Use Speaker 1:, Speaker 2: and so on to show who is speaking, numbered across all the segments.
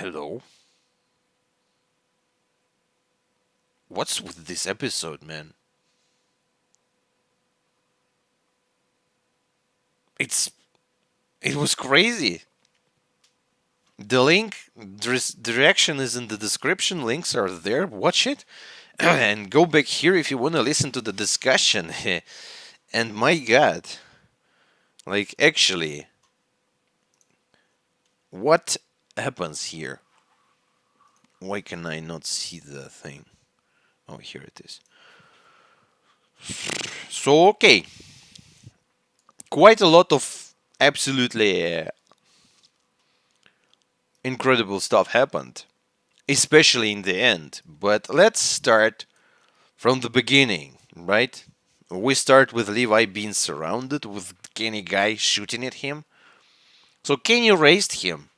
Speaker 1: Hello? What's with this episode, man? It's it was crazy. The link, direction is in the description. Links are there. Watch it, and go back here if you want to listen to the discussion. And my God, like actually, what happens here? Why can I not see the thing? Oh, here it is. So okay, quite a lot of absolutely incredible stuff happened, especially in the end. But let's start from the beginning, right? We start with Levi being surrounded with Kenny guy shooting at him. So Kenny raised him,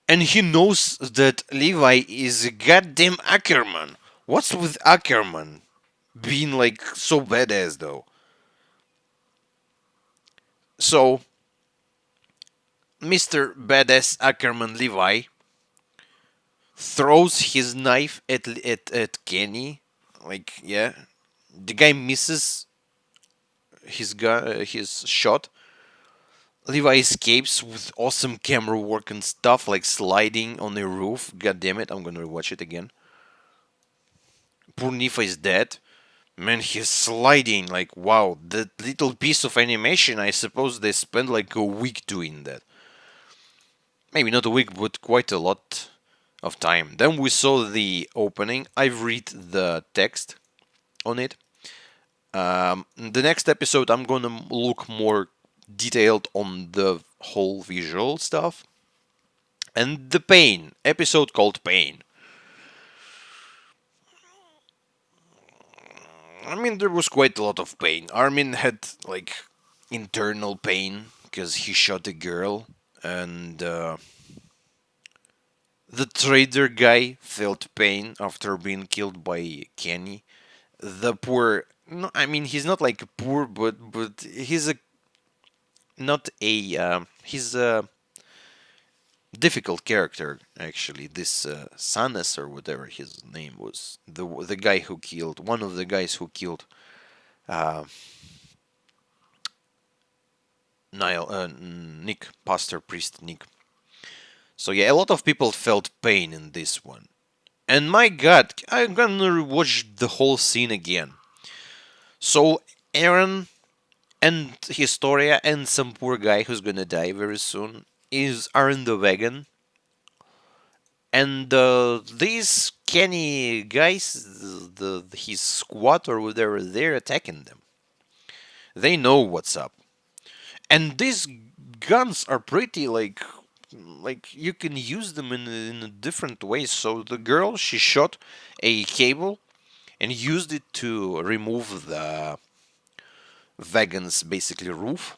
Speaker 1: and he knows that Levi is a goddamn Ackerman. What's with Ackerman being like so badass though? So Mr. Badass Ackerman Levi throws his knife at Kenny. Like, yeah, the guy misses his shot. Levi escapes with awesome camera work and stuff, like sliding on a roof. God damn it, I'm gonna rewatch it again. Poor Nifa is dead. Man, he's sliding like wow. That little piece of animation, I suppose they spent like a week doing that. Maybe not a week, but quite a lot of time. Then we saw the opening. I've read the text on it. The next episode, I'm gonna look more detailed on the whole visual stuff and the pain episode called Pain. I mean, there was quite a lot of pain. Armin had like internal pain because he shot a girl, and the trader guy felt pain after being killed by Kenny. The poor, no, I mean, he's not like poor, but he's a not a he's a difficult character actually. This Sanes or whatever his name was, the guy who killed one of the guys who killed uh, Nick, Pastor Priest Nick. So yeah, a lot of people felt pain in this one. And my God, I'm gonna rewatch the whole scene again. So Aaron and Historia and some poor guy who's gonna die very soon are in the wagon, and these Kenny guys, his squad or whatever, they're attacking them. They know what's up, and these guns are pretty like you can use them in a different ways. So the girl, she shot a cable and used it to remove the wagon's basically roof.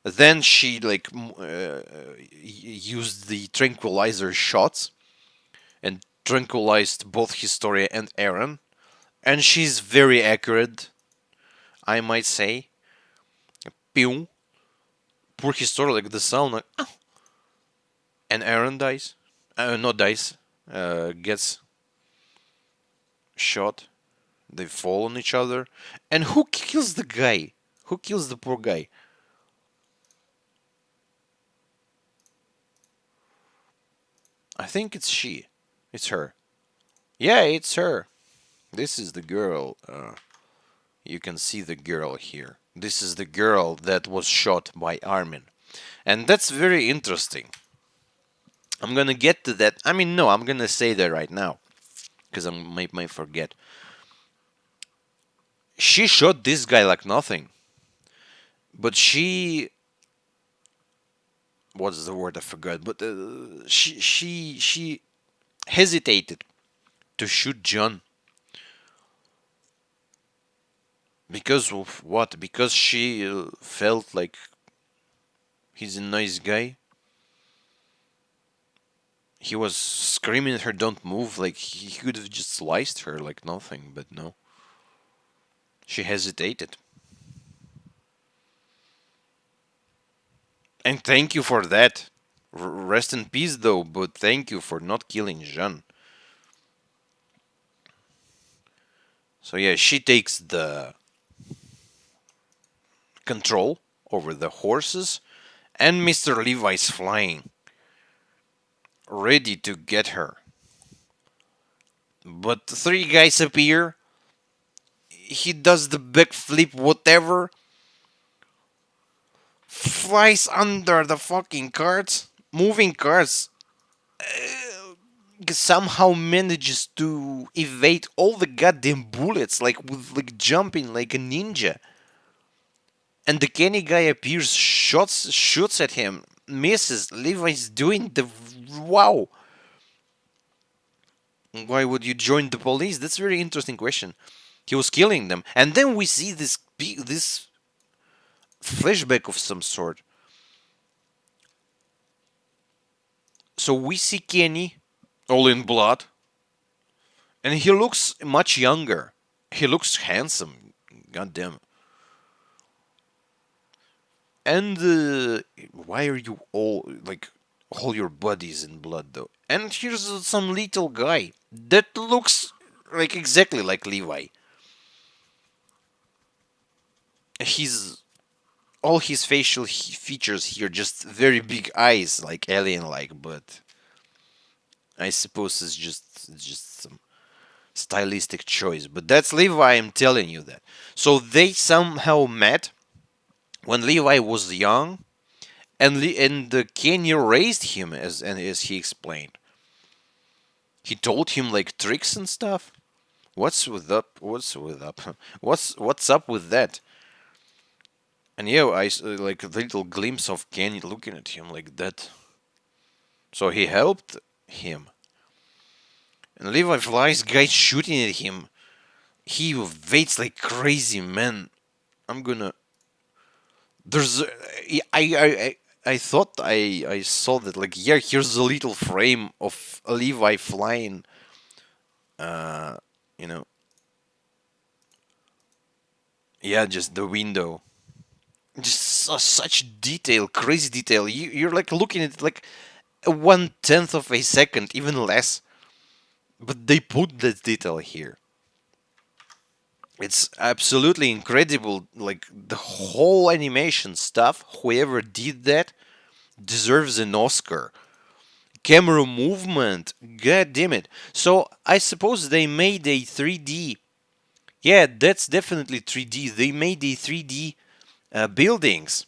Speaker 1: Then she used the tranquilizer shots and tranquilized both Historia and Aaron. And she's very accurate, I might say. Pew. Poor Historia, like the sound, like, "Ah," and Aaron dies. Not dies. Gets shot. They fall on each other. And who kills the guy? Who kills the poor guy? I think it's she. It's her. Yeah, it's her. This is the girl. You can see the girl here. This is the girl that was shot by Armin. And that's very interesting. I'm gonna get to that. I mean, no, I'm gonna say that right now. Because I might forget. She shot this guy like nothing. But she. What's the word? I forgot. But she hesitated to shoot John. Because of what? Because she felt like he's a nice guy. He was screaming at her, "Don't move!" Like he could have just sliced her like nothing, but no. She hesitated. And thank you for that. Rest in peace, though, but thank you for not killing Jean. So, yeah, she takes the control over the horses, and Mr. Levi's flying, ready to get her. But three guys appear. He does the backflip, whatever, flies under the fucking carts, moving carts, somehow manages to evade all the goddamn bullets, like with like jumping like a ninja. And the Kenny guy appears, shoots at him, misses. Levi's doing the wow. Why would you join the police? That's a very interesting question. He was killing them, and then we see this flashback of some sort. So we see Kenny all in blood, and he looks much younger. He looks handsome. God damn. And why are you all like all your bodies in blood though? And here's some little guy that looks like exactly like Levi. He's all his facial features here just very big eyes, like alien like, but I suppose it's just some stylistic choice. But that's Levi, I'm telling you that. So they somehow met when Levi was young, and Kenny raised him as he explained. He told him like tricks and stuff. What's with up? What's with up? What's up with that? And yeah, like a little glimpse of Kenny looking at him like that. So he helped him. And Levi flies, guys shooting at him. He waits like crazy, man. I'm gonna. There's. I thought I saw that. Like, yeah, here's a little frame of Levi flying. Uh, you know. Yeah, just the window. Just such detail, crazy detail. You're like looking at it like 1/10 of a second, even less. But they put that detail here. It's absolutely incredible. Like the whole animation stuff, whoever did that deserves an Oscar. Camera movement, god damn it. So I suppose they made a 3D. Yeah, that's definitely 3D. They made a 3D buildings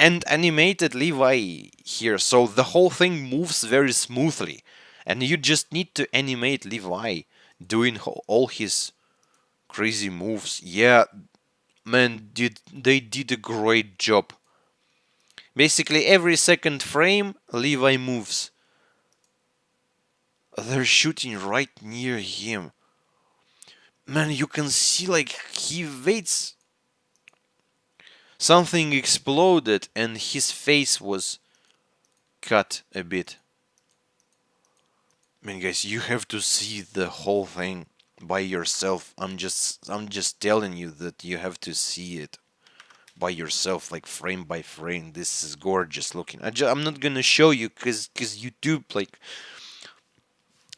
Speaker 1: and animated Levi here, so the whole thing moves very smoothly. And you just need to animate Levi doing all his crazy moves. Yeah, man, they did a great job. Basically, every second frame, Levi moves. They're shooting right near him. Man, you can see like he waits. Something exploded and his face was cut a bit. Man, guys, you have to see the whole thing by yourself. I'm just telling you that you have to see it by yourself, like frame by frame. This is gorgeous looking. I'm not gonna show you cause YouTube, like,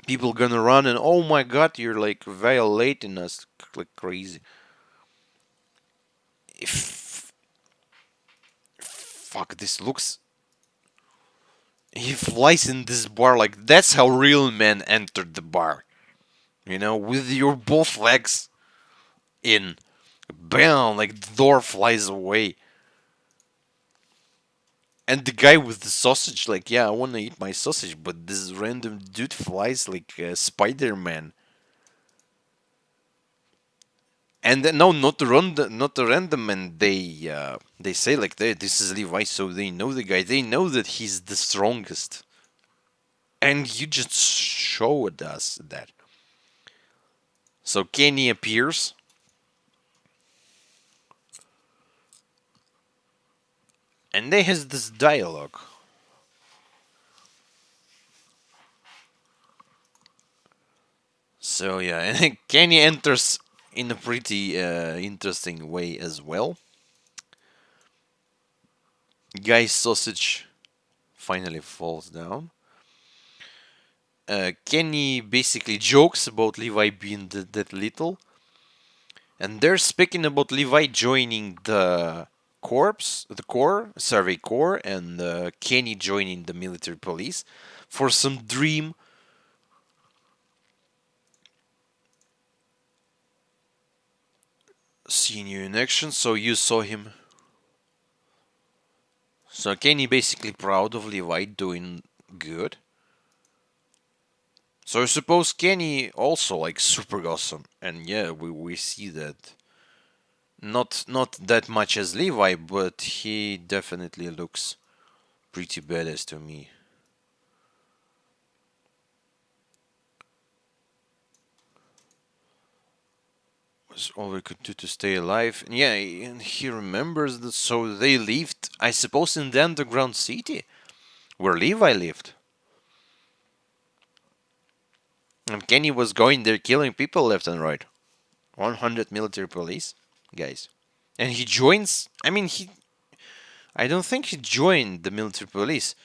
Speaker 1: people gonna run and oh my god, you're like violating us like crazy. If fuck, this looks. He flies in this bar like that's how real men entered the bar. With your both legs in. Bam! Like the door flies away. And the guy with the sausage, like, yeah, I want to eat my sausage, but this random dude flies like Spider Man. And then, no, not the random man. They say like, this is Levi, so they know the guy. They know that he's the strongest, and you just showed us that. So Kenny appears, and they has this dialogue. So yeah, and Kenny enters in a pretty interesting way as well. Guy's sausage finally falls down. Kenny basically jokes about Levi being that little, and they're speaking about Levi joining the corps, survey corps, and Kenny joining the military police for some dream. Seeing you in action, so you saw him. So Kenny basically proud of Levi doing good. So I suppose Kenny also like super awesome, and yeah, we see that. Not that much as Levi, but he definitely looks pretty badass to me. Was all we could do to stay alive. And yeah, and he remembers that. So they lived, I suppose, in the underground city where Levi lived. And Kenny was going there killing people left and right. 100 military police guys. And he joins. I mean, I don't think he joined the military police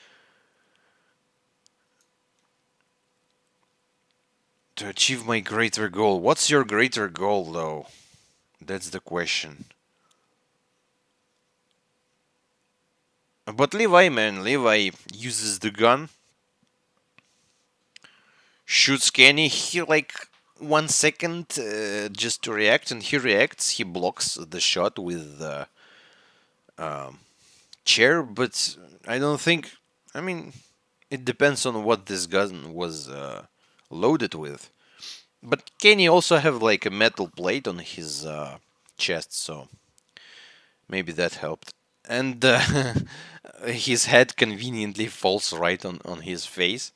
Speaker 1: to achieve my greater goal. What's your greater goal, though? That's the question. But Levi, man, Levi uses the gun, shoots Kenny. He like 1 second just to react, and he reacts. He blocks the shot with the chair, but I don't think. I mean, it depends on what this gun was loaded with. But Kenny also have like a metal plate on his chest, so maybe that helped. And his head conveniently falls right on his face.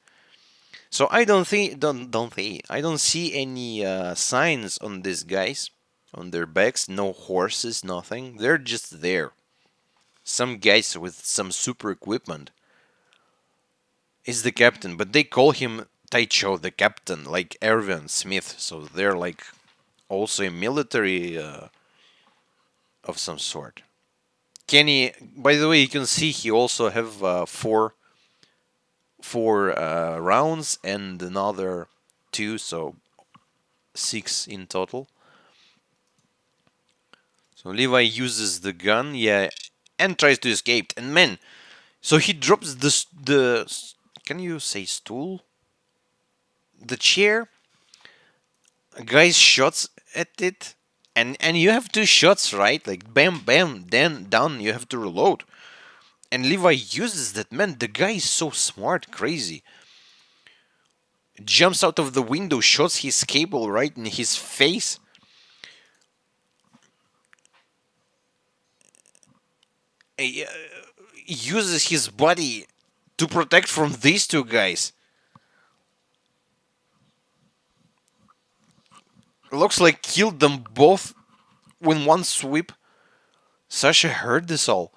Speaker 1: So I I don't see any signs on these guys on their backs. No horses, nothing. They're just there. Some guys with some super equipment is the captain, but they call him Taicho, the captain, like Erwin Smith. So they're like also a military of some sort. Kenny, by the way, you can see he also have four rounds and another two, so 6 in total. So Levi uses the gun, yeah, and tries to escape. And man, so he drops the can you say stool? The chair. Guys shots at it, and you have two shots, right? Like bam, bam, then down. You have to reload. And Levi uses that. Man, the guy is so smart, crazy. Jumps out of the window, shots his cable right in his face. Uses his body to protect from these two guys. Looks like killed them both with one sweep. Sasha heard this all.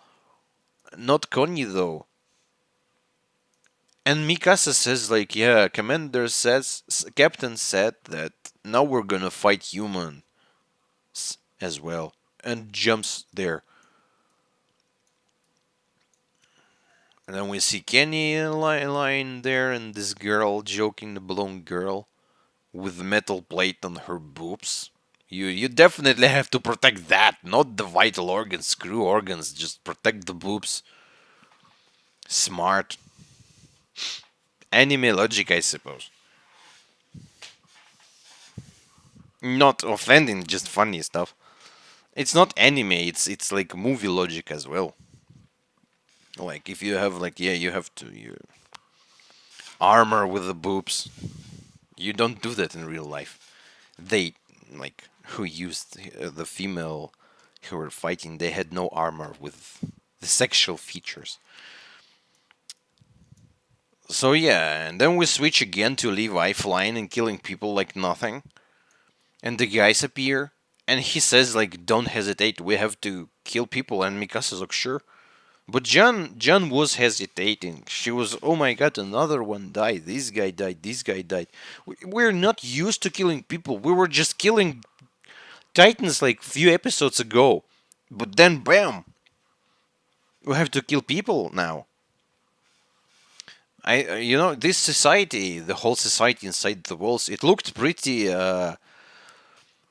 Speaker 1: Not Connie though. And Mikasa says like, yeah, Captain said that now we're gonna fight humans as well. And jumps there. And then we see Kenny lying there and this girl joking, the blonde girl with metal plate on her boobs. You definitely have to protect that, not the vital organs, screw organs. Just protect the boobs. Smart. Anime logic, I suppose. Not offending, just funny stuff. It's not anime. It's like movie logic as well. Like if you have like yeah, you have to you armor with the boobs. You don't do that in real life. They like who used the female who were fighting. They had no armor with the sexual features. So yeah, and then we switch again to Levi flying and killing people like nothing. And the guys appear and he says like don't hesitate, we have to kill people, and Mikasa's like sure. But John was hesitating. She was, oh my god, another one died. This guy died. This guy died. We're not used to killing people. We were just killing Titans like few episodes ago. But then, bam! We have to kill people now. You know, this society, the whole society inside the walls, it looked pretty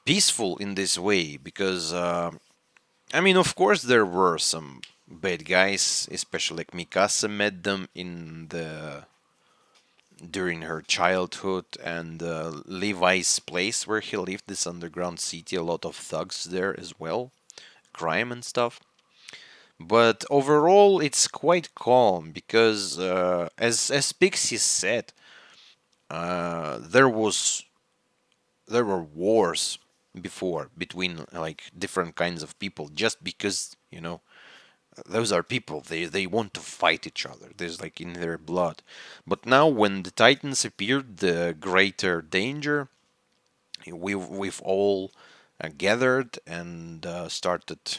Speaker 1: peaceful in this way because, I mean, of course, there were some bad guys, especially like Mikasa met them in the during her childhood, and Levi's place where he lived, this underground city, a lot of thugs there as well, crime and stuff. But overall, it's quite calm because, as Pixie said, there were wars before between like different kinds of people just because those are people, they want to fight each other, there's like in their blood. But now when the Titans appeared, the greater danger, we've all gathered and started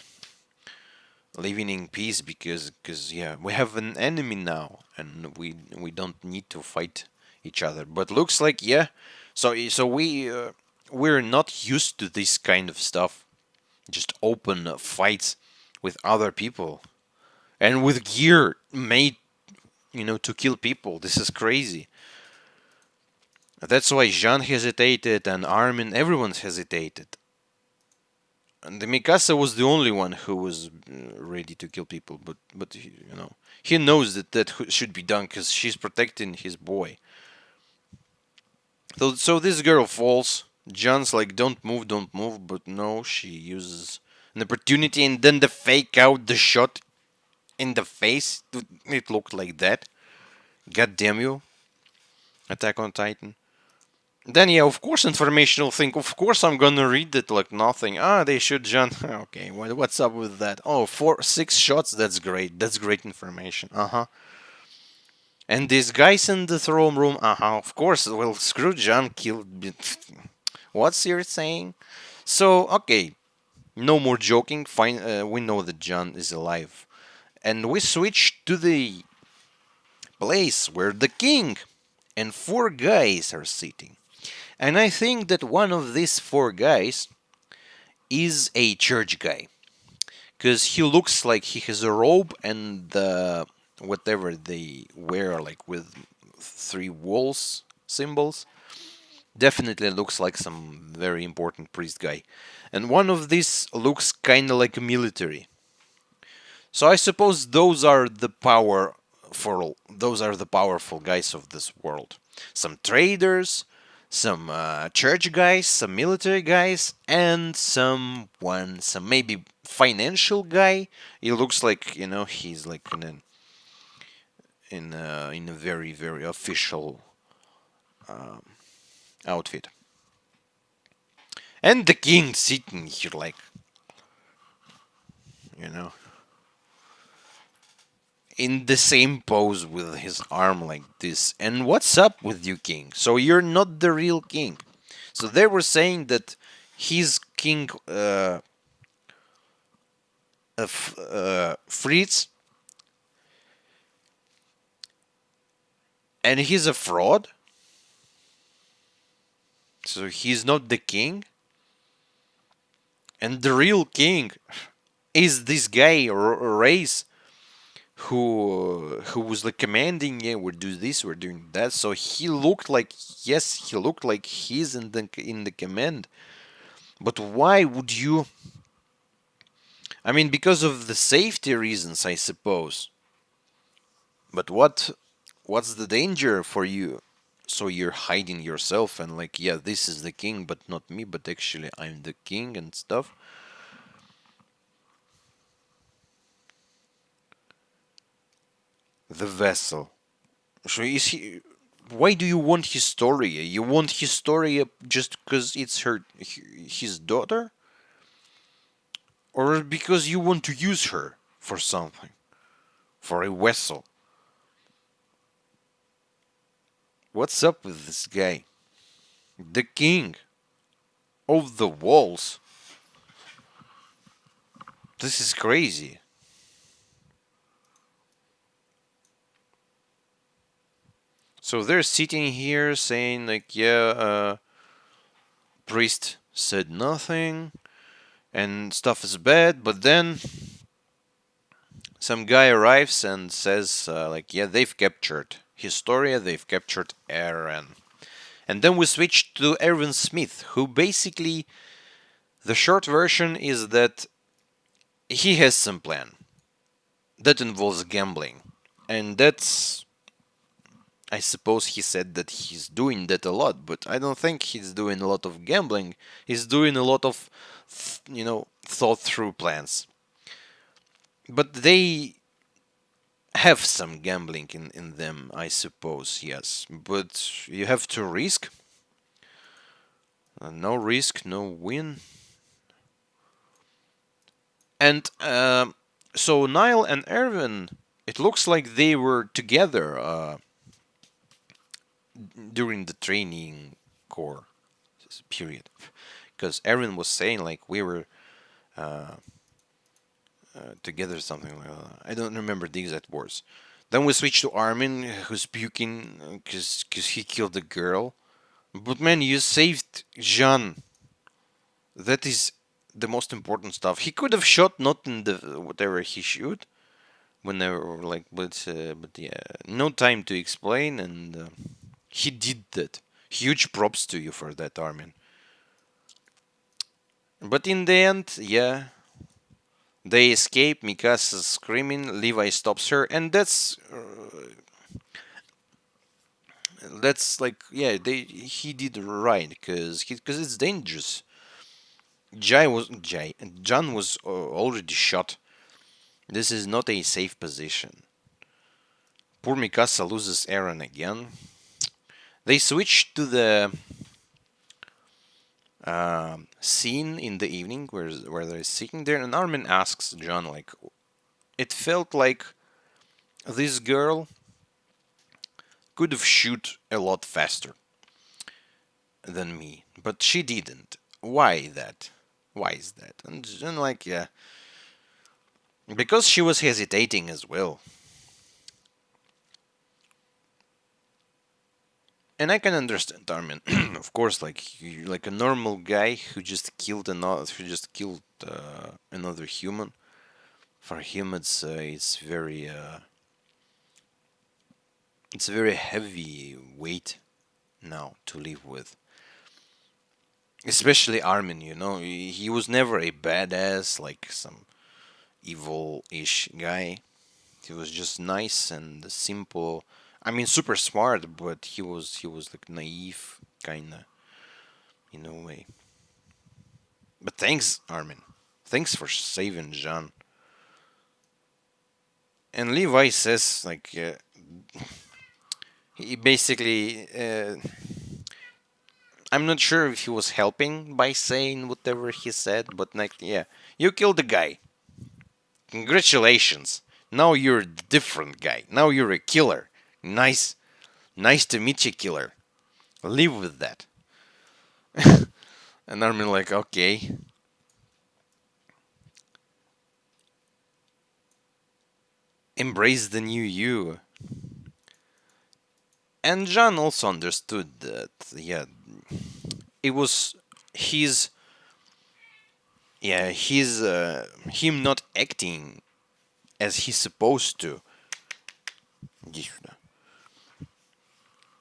Speaker 1: living in peace because yeah, we have an enemy now and we don't need to fight each other. But looks like, yeah, so we're not used to this kind of stuff, just open fights with other people and with gear made to kill people. This is crazy. That's why Jean hesitated and Armin, everyone's hesitated. And the Mikasa was the only one who was ready to kill people, but he knows that should be done because she's protecting his boy. So this girl falls. John's like, don't move, but no, she uses an opportunity, and then the fake out the shot in the face. It looked like that. God damn you, Attack on Titan. Then yeah, of course, informational thing. Of course, I'm gonna read it like nothing. Ah, they shoot John. Okay, what's up with that? Oh, 6 shots. That's great. That's great information. Uh huh. And these guys in the throne room. Uh huh. Of course. Well, screw John. Killed. What's you're saying? So okay, no more joking. Fine. We know that John is alive, and we switch to the place where the king and 4 guys are sitting. And I think that one of these 4 guys is a church guy because he looks like he has a robe and whatever they wear, like with 3 walls symbols. Definitely looks like some very important priest guy. And one of these looks kind of like a military. So I suppose those are the powerful guys of this world. Some traders, some church guys, some military guys, and some maybe financial guy. He looks like he's like in a very very official outfit. And the king sitting here like you know in the same pose with his arm like this. And what's up with you, king? So you're not the real king. So they were saying that he's King Fritz, and he's a fraud. So he's not the king, and the real king is this guy Race who was like commanding. Yeah, we're doing this, we're doing that. So he looked like, yes, he looked like he's in the command. But why would you? I mean, because of the safety reasons, I suppose. But what's the danger for you? So you're hiding yourself and like, yeah, this is the king, but not me, but actually I'm the king and stuff. The vessel. So is he? Why do you want Historia? You want Historia just because it's his daughter, or because you want to use her for something, for a vessel? What's up with this guy? The king of the walls. This is crazy. So they're sitting here saying like, yeah, priest said nothing and stuff is bad, but then some guy arrives and says, like, yeah, they've captured Historia, they've captured Aaron. And then we switch to Erwin Smith, who basically, the short version is that he has some plan that involves gambling. And that's, I suppose he said that he's doing that a lot, but I don't think he's doing a lot of gambling. He's doing a lot of, thought through plans. But they have some gambling in them, I suppose, yes. But you have to risk. No risk, no win. And so Niall and Erwin, it looks like they were together during the training core period. Because Erwin was saying, like, we were together, something like that. I don't remember the exact words. Then we switch to Armin, who's puking because he killed the girl. But man, you saved Jean. That is the most important stuff. He could have shot not in the whatever he shoot, whenever, like, but yeah, no time to explain, and he did that. Huge props to you for that, Armin. But in the end, yeah, they escape. Mikasa's screaming. Levi stops her, and that's like, yeah, he did right because it's dangerous. John was already shot. This is not a safe position. Poor Mikasa loses Aaron again. They switch to the scene in the evening where they're sitting there, and Armin asks John, like, it felt like this girl could have shoot a lot faster than me, but she didn't. Why that? Why is that? And like, yeah, because she was hesitating as well. And I can understand Armin, of course, like a normal guy who just killed another human. For him, it's a very heavy weight now to live with. Especially Armin, he was never a badass like some evil-ish guy. He was just nice and simple. I mean, super smart, but he was like naive, kinda, in a way. But thanks, Armin. Thanks for saving John. And Levi says, like, he basically, I'm not sure if he was helping by saying whatever he said, but like, yeah, you killed the guy. Congratulations. Now you're a different guy. Now you're a killer. Nice, nice to meet you, killer. Live with that. And Armin like, okay. Embrace the new you. And John also understood that, yeah, it was his, him not acting as he's supposed to.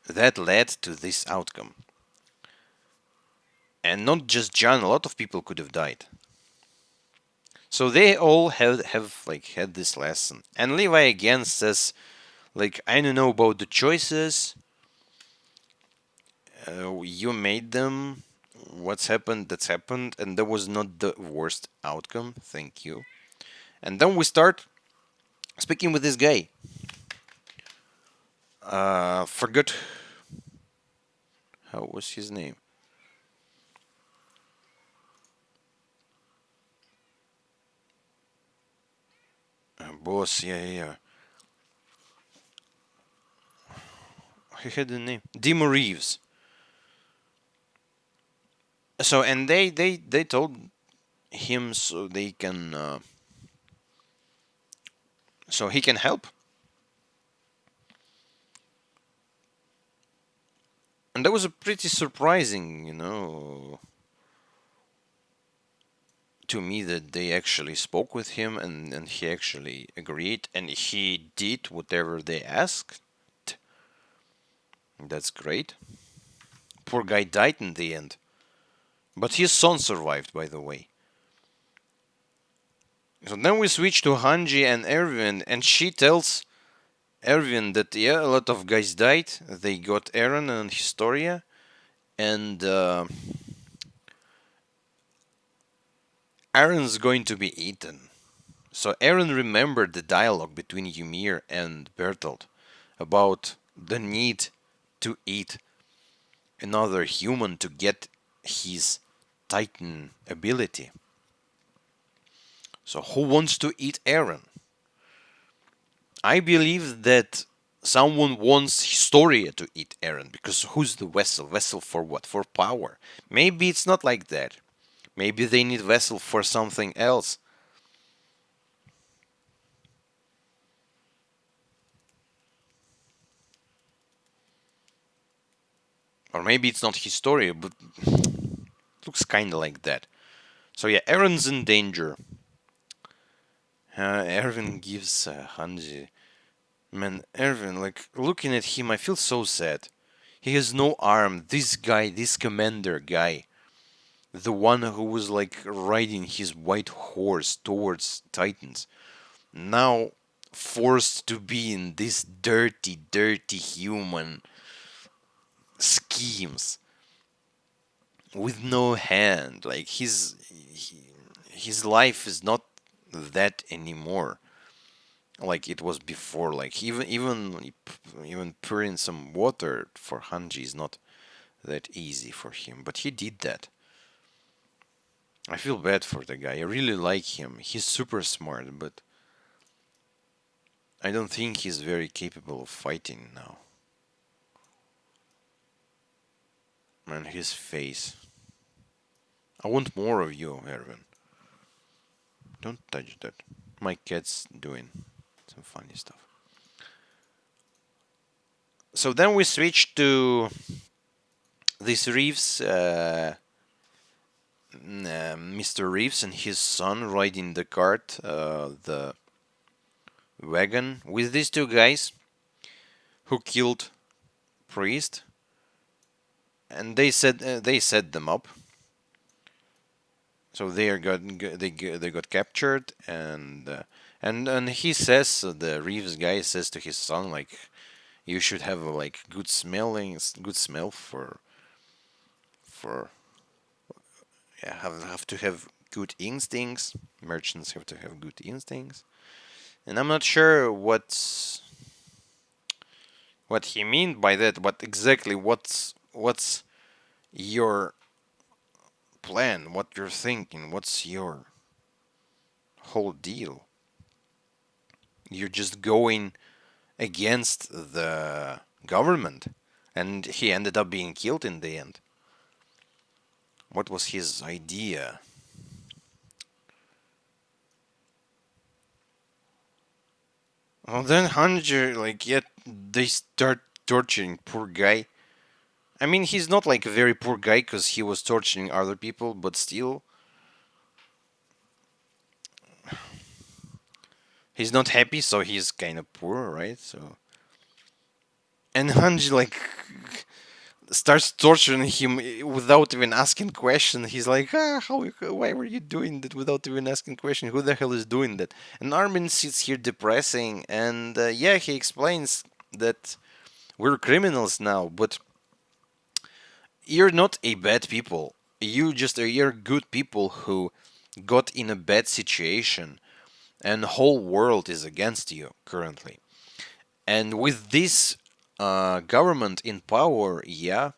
Speaker 1: That led to this outcome. And not just John, a lot of people could have died. So they all have like had this lesson. And Levi again says, like, I don't know about the choices. You made them. What's happened, that's happened, and that was not the worst outcome. Thank you. And then we start speaking with this guy. Forgot how was his name. Boss, yeah. He had the name. Demo Reeves. So, and they told him so they can, so he can help. And that was a pretty surprising, to me that they actually spoke with him and he actually agreed and he did whatever they asked. That's great. Poor guy died in the end. But his son survived, by the way. So then we switch to Hanji and Erwin, and she tells Erwin that yeah, a lot of guys died. They got Aaron and Historia, and Aaron's going to be eaten. So Aaron remembered the dialogue between Ymir and Bertolt about the need to eat another human to get his Titan ability. So who wants to eat Aaron? I believe that someone wants Historia to eat Aaron because who's the vessel? Vessel for what? For power. Maybe it's not like that. Maybe they need vessel for something else. Or maybe it's not Historia, but it looks kind of like that. So yeah, Aaron's in danger. Erwin gives Hanji. Man, Erwin, like looking at him, I feel so sad. He has no arm. This guy, this commander guy, the one who was like riding his white horse towards Titans, now forced to be in these dirty, dirty human schemes with no hand. Like his life is not that anymore. Like it was before. Like even pouring some water for Hanji is not that easy for him. But he did that. I feel bad for the guy. I really like him. He's super smart, but I don't think he's very capable of fighting now. Man, his face. I want more of you, Erwin. Don't touch that. My cat's doing some funny stuff. So then we switch to this Reeves, Mr. Reeves and his son riding the cart, the wagon, with these two guys who killed Priest, and they set them up. So they got captured, and he says the Reeves guy says to his son like, you should have a like good smell for yeah have to have good instincts. Merchants have to have good instincts, and I'm not sure what he mean by that. But exactly what's your plan? What you're thinking? What's your whole deal? You're just going against the government, and he ended up being killed in the end. What was his idea? Well, then Hunter, like, yet they start torturing poor guy. I mean, he's not like a very poor guy because he was torturing other people, but still, he's not happy, so he's kind of poor, right? So, and Hanji like starts torturing him without even asking question. He's like, why were you doing that without even asking question? Who the hell is doing that? And Armin sits here depressing, and yeah, he explains that we're criminals now, but you're not a bad people. You're good people who got in a bad situation, and the whole world is against you currently. And with this government in power, yeah,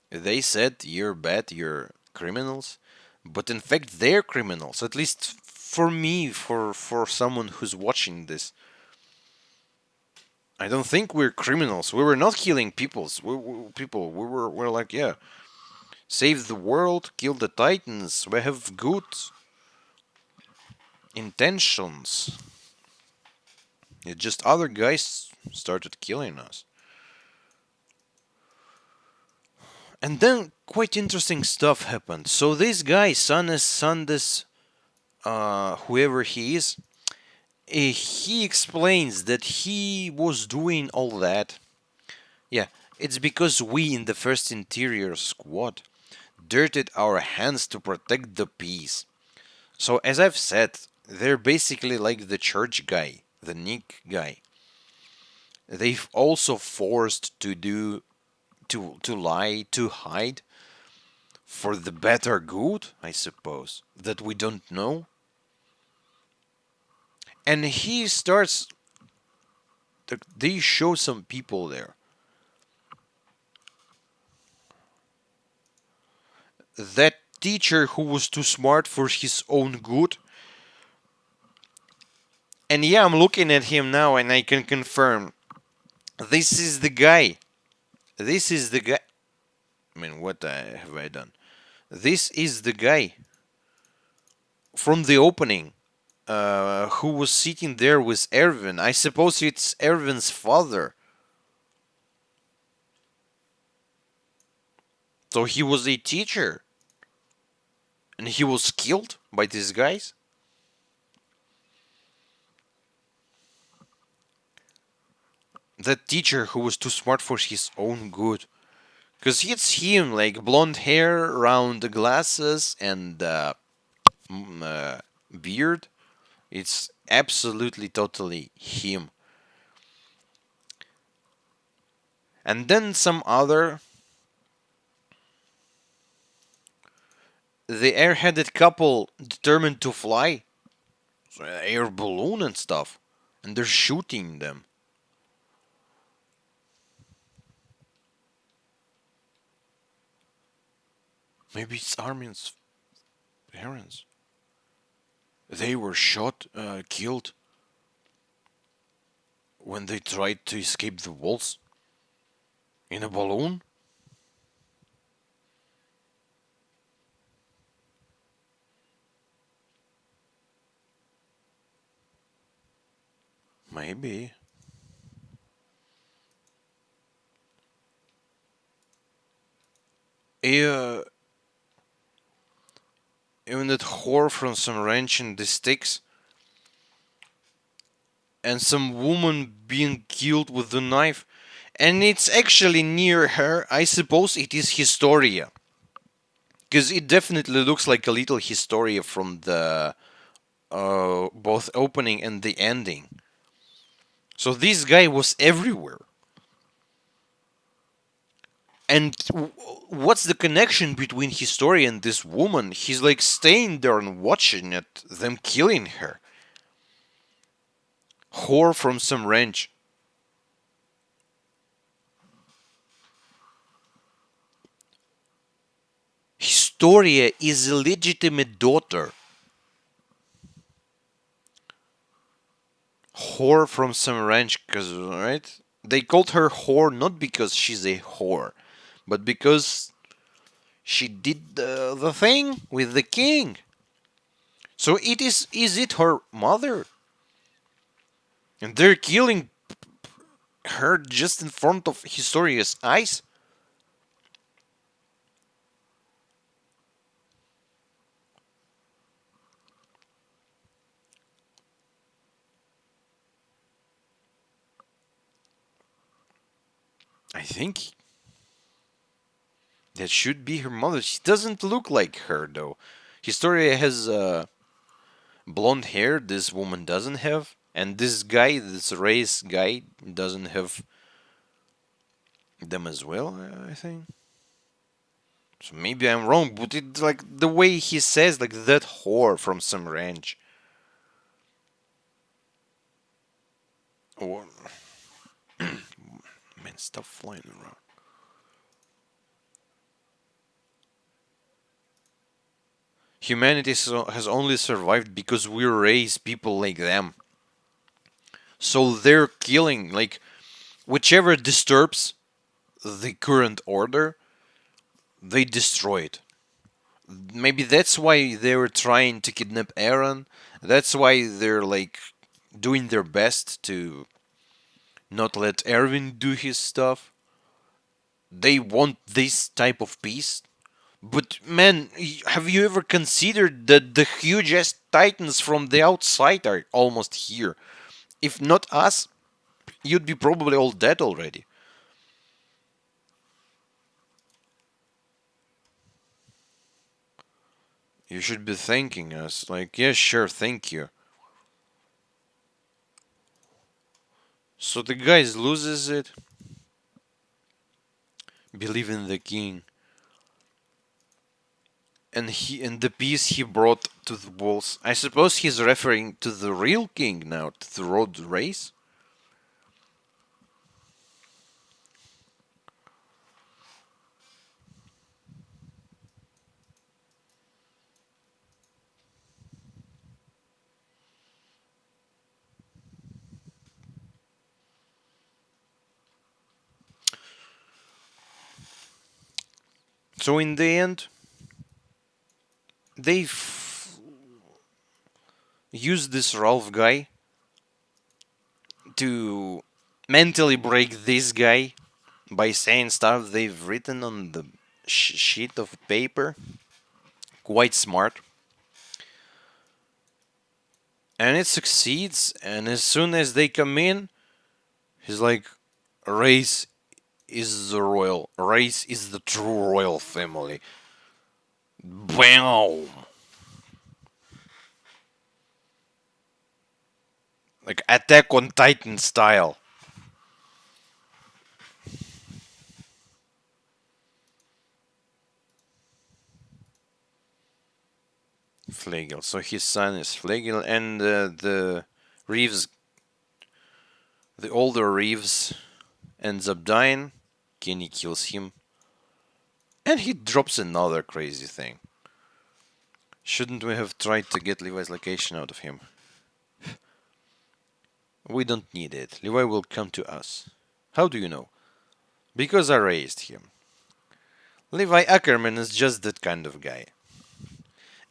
Speaker 1: they said you're bad, you're criminals, but in fact they're criminals. At least for me, for someone who's watching this, I don't think we're criminals. We were not killing people. We're like, yeah, save the world, kill the Titans. We have good intentions. It's just other guys started killing us. And then quite interesting stuff happened. So this guy, Sandes whoever he is, he explains that he was doing all that. Yeah, it's because we in the first interior squad dirted our hands to protect the peace. So as I've said, they're basically like the church guy, the Nick guy. They've also forced to do to lie, to hide for the better good, I suppose, that we don't know. And he starts they show some people there. That teacher who was too smart for his own good. And yeah, I'm looking at him now and I can confirm this is the guy. This is the guy. I mean, what have I done? This is the guy from the opening who was sitting there with Erwin. I suppose it's Erwin's father. So he was a teacher. And he was killed by these guys? That teacher who was too smart for his own good. Because it's him, like blonde hair, round glasses, and beard. It's absolutely, totally him. And then some other. The airheaded couple determined to fly. So, air balloon and stuff. And they're shooting them. Maybe it's Armin's parents. They were shot, killed when they tried to escape the walls in a balloon. Maybe. Uh, Even that whore from some ranch in the sticks and some woman being killed with the knife. And it's actually near her. I suppose it is Historia. Because it definitely looks like a little Historia from the both opening and the ending. So this guy was everywhere. And what's the connection between Historia and this woman? He's like staying there and watching it, them killing her. Whore from some ranch. Historia is a legitimate daughter. Whore from some ranch, cause right? They called her whore not because she's a whore, but because she did the thing with the king. So it is it her mother? And they're killing her just in front of Historia's eyes? I think that should be her mother. She doesn't look like her though. Historia has blonde hair. This woman doesn't have, and this guy, this race guy, doesn't have them as well. I think. So maybe I'm wrong, but it's like the way he says, like that whore from some ranch. Or man, stop flying around. Humanity has only survived because we raise people like them. So they're killing, like, whichever disturbs the current order, they destroy it. Maybe that's why they were trying to kidnap Aaron. That's why they're, like, doing their best to not let Erwin do his stuff. They want this type of peace, But man, have you ever considered that the hugest titans from the outside are almost here? If not us, you'd be probably all dead already. You should be thanking us. Like, yeah, sure, thank you. So the guy loses it. Believe in the king. And the peace he brought to the walls. I suppose he's referring to the real king now, to the road race. So in the end, they used this Ralph guy to mentally break this guy by saying stuff they've written on the sheet of paper. Quite smart. And it succeeds. And as soon as they come in, he's like, race is the royal. Race is the true royal family. Bam! Like Attack on Titan style. Flagel. So his son is Flagel, and the Reeves, the older Reeves, ends up dying. Kenny kills him, and he drops another crazy thing. Shouldn't we have tried to get Levi's location out of him? We don't need it. Levi will come to us. How do you know? Because I raised him. Levi Ackerman is just that kind of guy.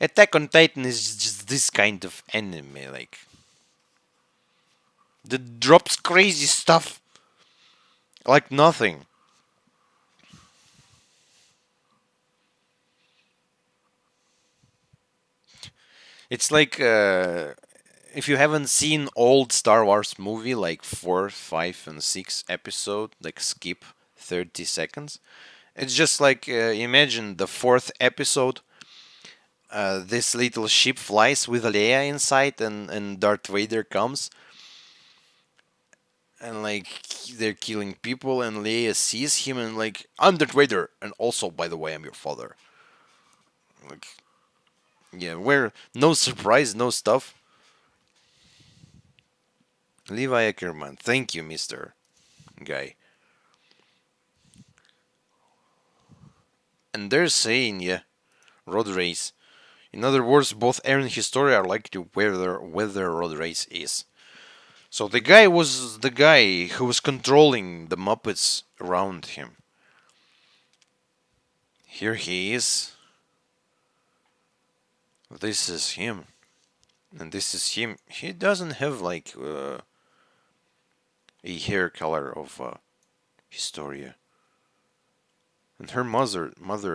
Speaker 1: Attack on Titan is just this kind of anime, like that drops crazy stuff like nothing. It's like if you haven't seen old Star Wars movie like 4, 5, and 6 episode, like skip 30 seconds. It's just like imagine the fourth episode. This little ship flies with Leia inside, and Darth Vader comes, and like they're killing people, and Leia sees him, and like, I'm Darth Vader, and also, by the way, I'm your father. Like, yeah, where no surprise, no stuff. Levi Ackerman, thank you, Mister Guy. And they're saying, yeah, road race. In other words, both Aaron and his story are likely whether road race is. So the guy was the guy who was controlling the Muppets around him. Here he is. This is him. And this is him. He doesn't have like a hair color of Historia. And her mother,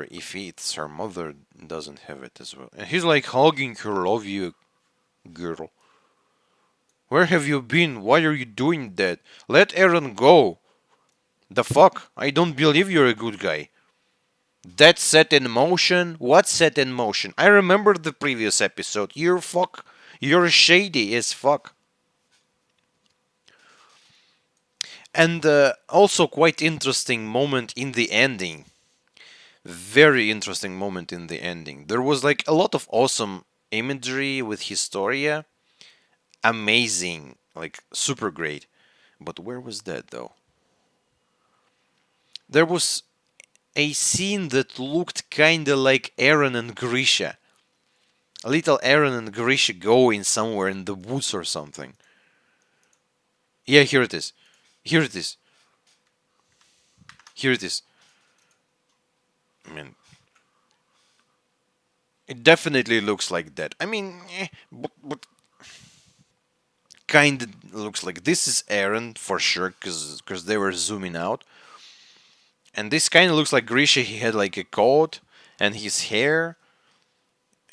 Speaker 1: if it's her mother, doesn't have it as well. And he's like hugging her, love you, girl. Where have you been? Why are you doing that? Let Aaron go. The fuck? I don't believe you're a good guy. That set in motion? What set in motion? I remember the previous episode. You're shady as fuck. And also quite interesting moment in the ending. Very interesting moment in the ending. There was like a lot of awesome imagery with Historia. Amazing. Like super great. But where was that though? There was a scene that looked kinda like Aaron and Grisha. A little Aaron and Grisha going somewhere in the woods or something. Yeah, here it is. Here it is. Here it is. I mean, it definitely looks like that. I mean, but kind of looks like this is Aaron for sure, because they were zooming out. And this kind of looks like Grisha. He had like a coat, And his hair,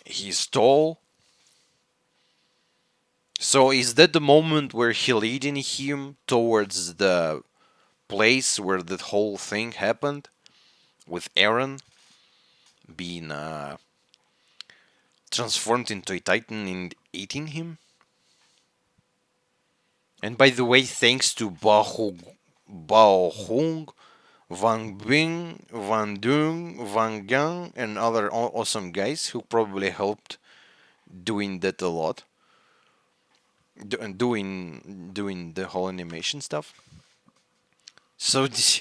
Speaker 1: he's tall. So is that the moment where he leading him towards the place where the whole thing happened with Aaron being transformed into a titan and eating him? And by the way, thanks to Bao Hung, Van Bing, Van Dung, Van Gang, and other awesome guys who probably helped doing that a lot, doing the whole animation stuff. So this,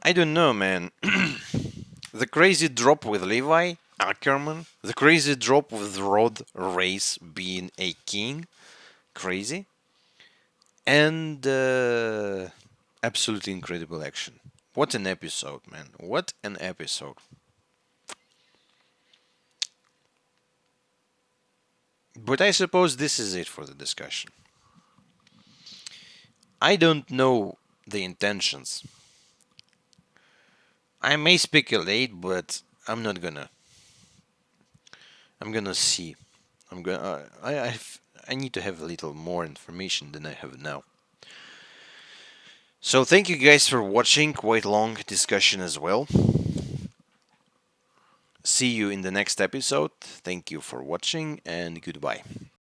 Speaker 1: I don't know, man. The crazy drop with Levi Ackerman, the crazy drop with Rod Race being a king, crazy, and absolutely incredible action. What an episode, man! What an episode! But I suppose this is it for the discussion. I don't know the intentions. I may speculate, but I'm not gonna. I'm gonna see. I'm gonna. I need to have a little more information than I have now. So thank you guys for watching. Quite long discussion as well. See you in the next episode. Thank you for watching and goodbye.